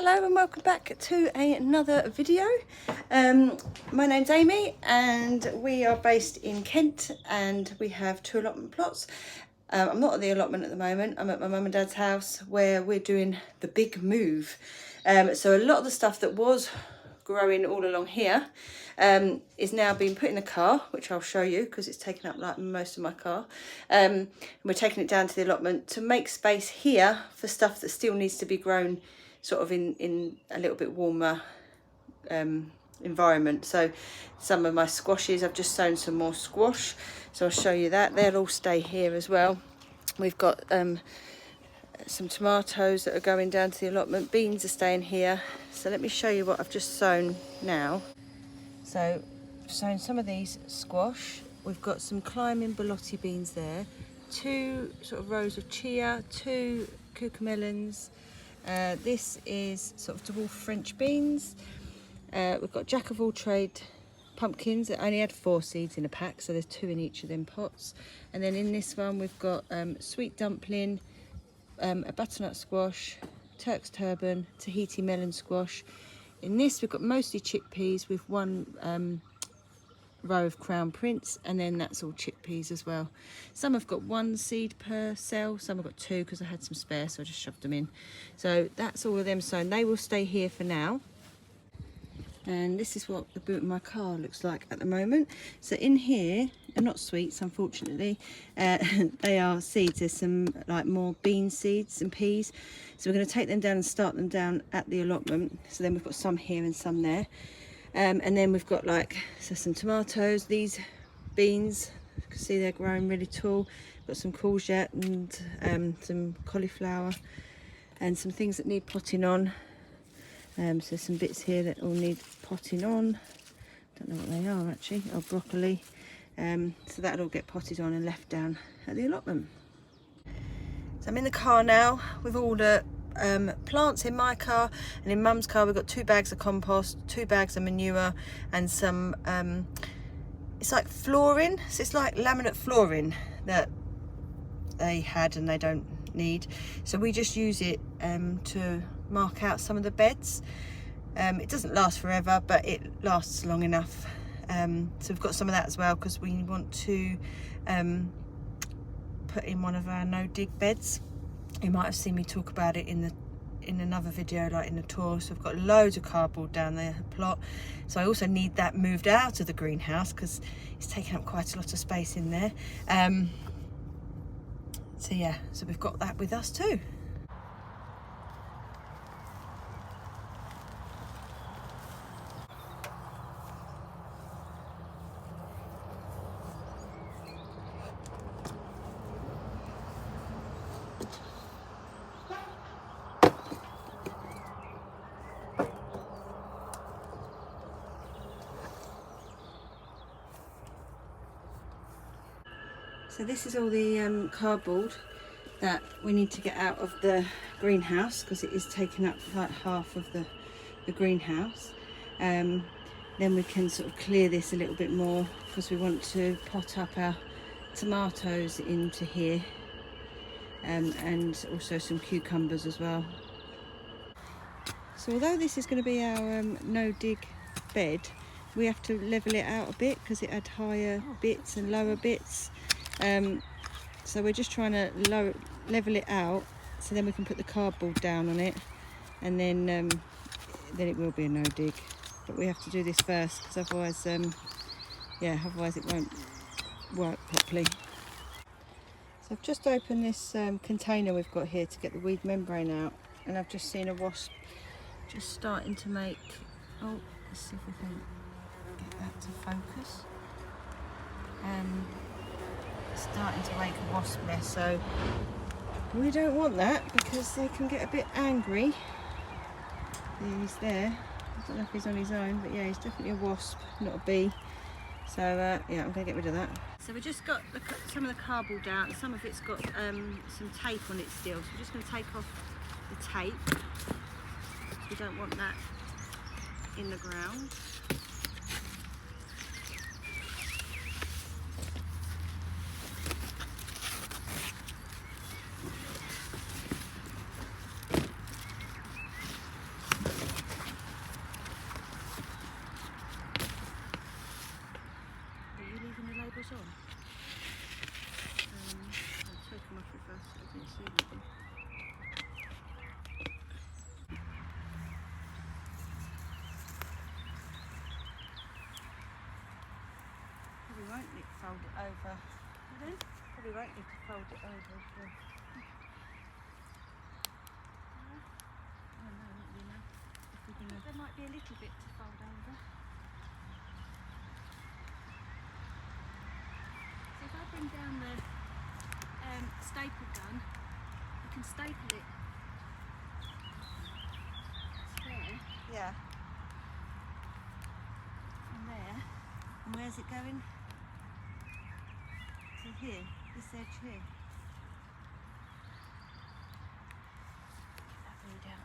Hello and welcome back to another video. My name's Amy and we are based in Kent and we have 2 allotment plots. I'm not at the allotment at the moment, I'm at my mum and dad's house where we're doing the big move. So a lot of the stuff that was growing all along here is now being put in the car, which I'll show you because it's taken up like most of my car. And we're taking it down to the allotment to make space here for stuff that still needs to be grown sort of in a little bit warmer environment. So some of my squashes, I've just sown some more squash, so I'll show you that. They'll all stay here as well. We've got some tomatoes that are going down to the allotment. Beans are staying here. So let me show you what I've just sown now. So I've sown some of these squash. We've got some climbing borlotti beans there, 2 sort of rows of chia, 2 cucamelons. This is sort of dwarf French beans. We've got jack of all trade pumpkins that only had 4 seeds in a pack, so there's 2 in each of them pots. And then in this one we've got sweet dumpling, a butternut squash, Turk's turban, Tahiti melon squash. In this we've got mostly chickpeas with 1 row of crown prince, and then that's all chickpeas as well. Some have got 1 seed per cell, some have got 2 because I had some spare, so I just shoved them in. So that's all of them sown. They will stay here for now. And this is what the boot of my car looks like at the moment. So in here, they're not sweets unfortunately, they are seeds. There's some like more bean seeds and peas, so we're going to take them down and start them down at the allotment. So then we've got some here and some there. And then we've got some tomatoes, these beans, you can see they're growing really tall. Got some courgette and some cauliflower and some things that need potting on. So some bits here that all need potting on. Don't know what they are actually. Oh, broccoli. So that'll all get potted on and left down at the allotment. So I'm in the car now with all the plants in my car, and in mum's car we've got 2 bags of compost, 2 bags of manure, and some it's like flooring, so it's like laminate flooring that they had and they don't need, so we just use it to mark out some of the beds. It doesn't last forever, but it lasts long enough. So we've got some of that as well because we want to put in one of our no dig beds. You might have seen me talk about it in another video, like in the tour. So I've got loads of cardboard down there plot, so I also need that moved out of the greenhouse because it's taking up quite a lot of space in there. So yeah, so we've got that with us too. So this is all the cardboard that we need to get out of the greenhouse because it is taking up like half of the greenhouse. Then we can sort of clear this a little bit more because we want to pot up our tomatoes into here, and also some cucumbers as well. So although this is going to be our no dig bed, we have to level it out a bit because it had higher bits and lower bits. So we're just trying to level it out so then we can put the cardboard down on it, and then it will be a no dig. But we have to do this first because otherwise otherwise it won't work properly. So I've just opened this container we've got here to get the weed membrane out, and I've just seen a wasp just starting to make, oh, let's see if we can get that to focus. Starting to make a wasp nest, so we don't want that because they can get a bit angry. He's there. I don't know if he's on his own, but yeah, he's definitely a wasp, not a bee. So yeah, I'm going to get rid of that. So we just got some of the cardboard out, and some of it's got some tape on it still. So we're just going to take off the tape. We don't want that in the ground. over. Probably won't need to fold it over. There might be a little bit to fold over. So if I bring down the staple gun, you can staple it there Yeah. and there. And where's it going? To here, this edge here. That read out.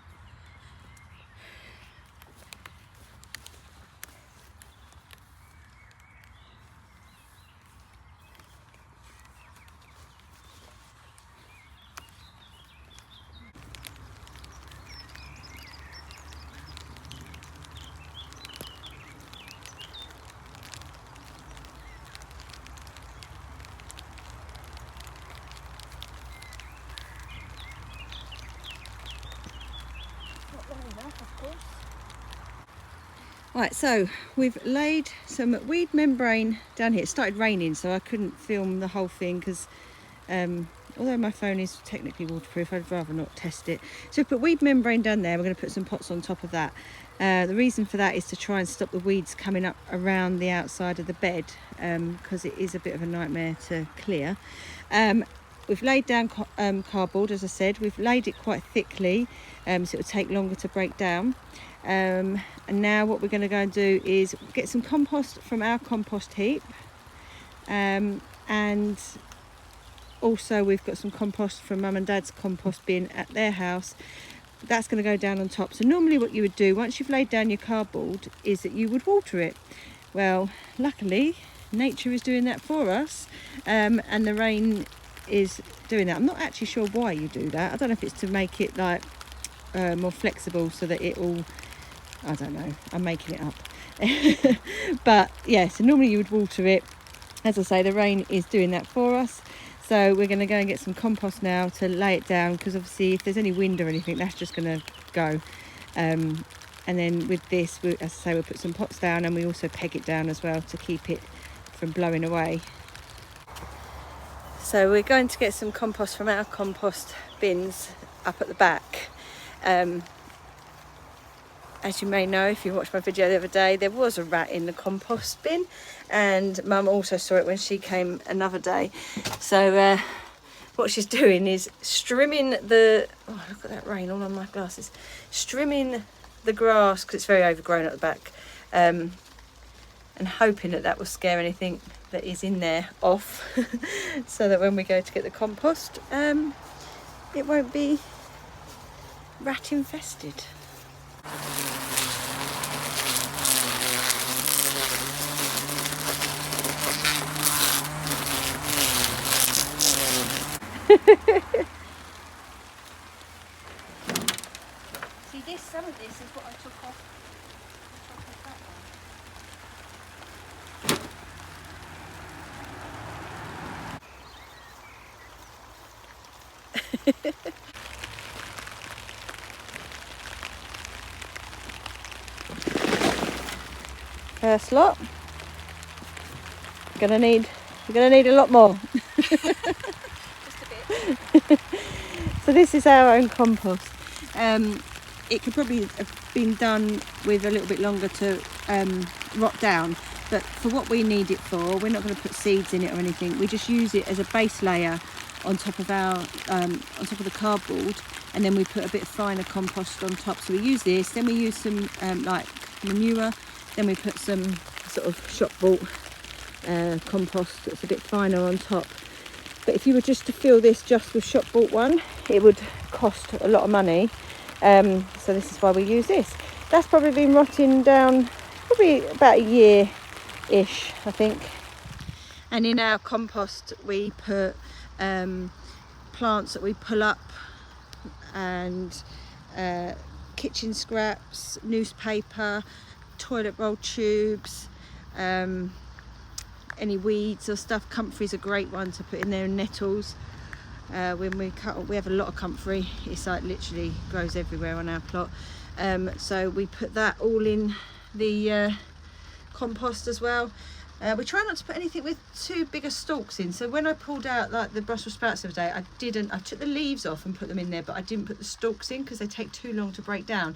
Right, so we've laid some weed membrane down here. It started raining, so I couldn't film the whole thing because although my phone is technically waterproof, I'd rather not test it. So we've put weed membrane down there. We're going to put some pots on top of that. The reason for that is to try and stop the weeds coming up around the outside of the bed, because it is a bit of a nightmare to clear. We've laid down cardboard, as I said. We've laid it quite thickly, so it will take longer to break down. And now what we're going to go and do is get some compost from our compost heap, and also we've got some compost from Mum and Dad's compost bin at their house. That's going to go down on top. So normally what you would do once you've laid down your cardboard is that you would water it. Well, luckily nature is doing that for us, and the rain is doing that. I'm not actually sure why you do that. I don't know if it's to make it like more flexible so that it all, I don't know, I'm making it up. But yeah, so normally you would water it. As I say, the rain is doing that for us. So we're going to go and get some compost now to lay it down, because obviously if there's any wind or anything, that's just going to go. And then with this, as I say, we'll put some pots down, and we also peg it down as well to keep it from blowing away. So we're going to get some compost from our compost bins up at the back. As you may know, if you watched my video the other day, there was a rat in the compost bin, and Mum also saw it when she came another day. So what she's doing is strimming the, oh look at that rain all on my glasses, strimming the grass because it's very overgrown at the back, and hoping that that will scare anything that is in there off so that when we go to get the compost, it won't be rat infested. See, some of this is what I took off that one. First lot. We're gonna need a lot more. Just a bit. So this is our own compost. It could probably have been done with a little bit longer to rot down, but for what we need it for, we're not going to put seeds in it or anything. We just use it as a base layer on top of our on top of the cardboard, and then we put a bit of finer compost on top. So we use this, then we use some like manure, then we put some sort of shop bought compost that's a bit finer on top. But if you were just to fill this just with shop bought one, it would cost a lot of money. So this is why we use this. That's probably been rotting down probably about a year-ish, I think. And in our compost we put plants that we pull up, and kitchen scraps, newspaper, toilet roll tubes, any weeds or stuff. Comfrey's a great one to put in there, and nettles. When we cut, we have a lot of comfrey. It's like literally grows everywhere on our plot. So we put that all in the compost as well. We try not to put anything with too bigger stalks in. So when I pulled out like the Brussels sprouts the other day, I took the leaves off and put them in there, but I didn't put the stalks in because they take too long to break down.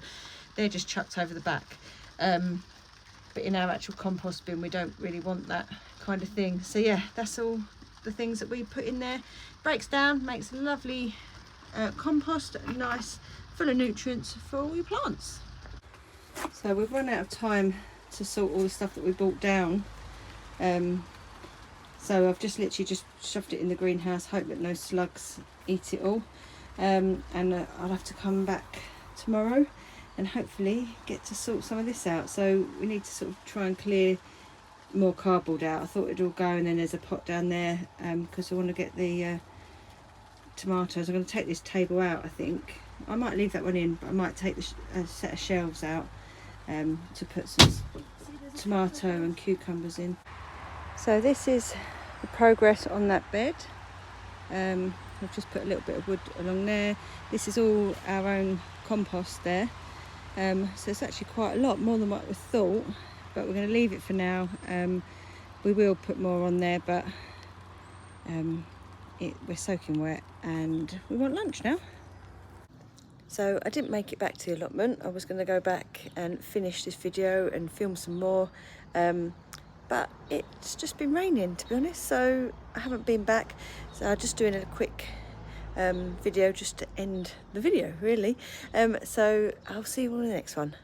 They're just chucked over the back. But in our actual compost bin, we don't really want that kind of thing. So yeah, that's all the things that we put in there. Breaks down, makes a lovely compost, nice, full of nutrients for all your plants. So we've run out of time to sort all the stuff that we brought down. So I've just literally just shoved it in the greenhouse, hope that no slugs eat it all. And I'll have to come back tomorrow and hopefully get to sort some of this out. So we need to sort of try and clear more cardboard out. I thought it'd all go, and then there's a pot down there because I want to get the tomatoes. I'm going to take this table out, I think. I might leave that one in, but I might take the set of shelves out to put some tomato and cucumbers in. So this is the progress on that bed. I've just put a little bit of wood along there. This is all our own compost there. So it's actually quite a lot, more than what we thought, but we're going to leave it for now. We will put more on there, but we're soaking wet and we want lunch now. So I didn't make it back to the allotment. I was going to go back and finish this video and film some more, but it's just been raining, to be honest, so I haven't been back. So I'm just doing a quick video just to end the video, really. So I'll see you all in the next one.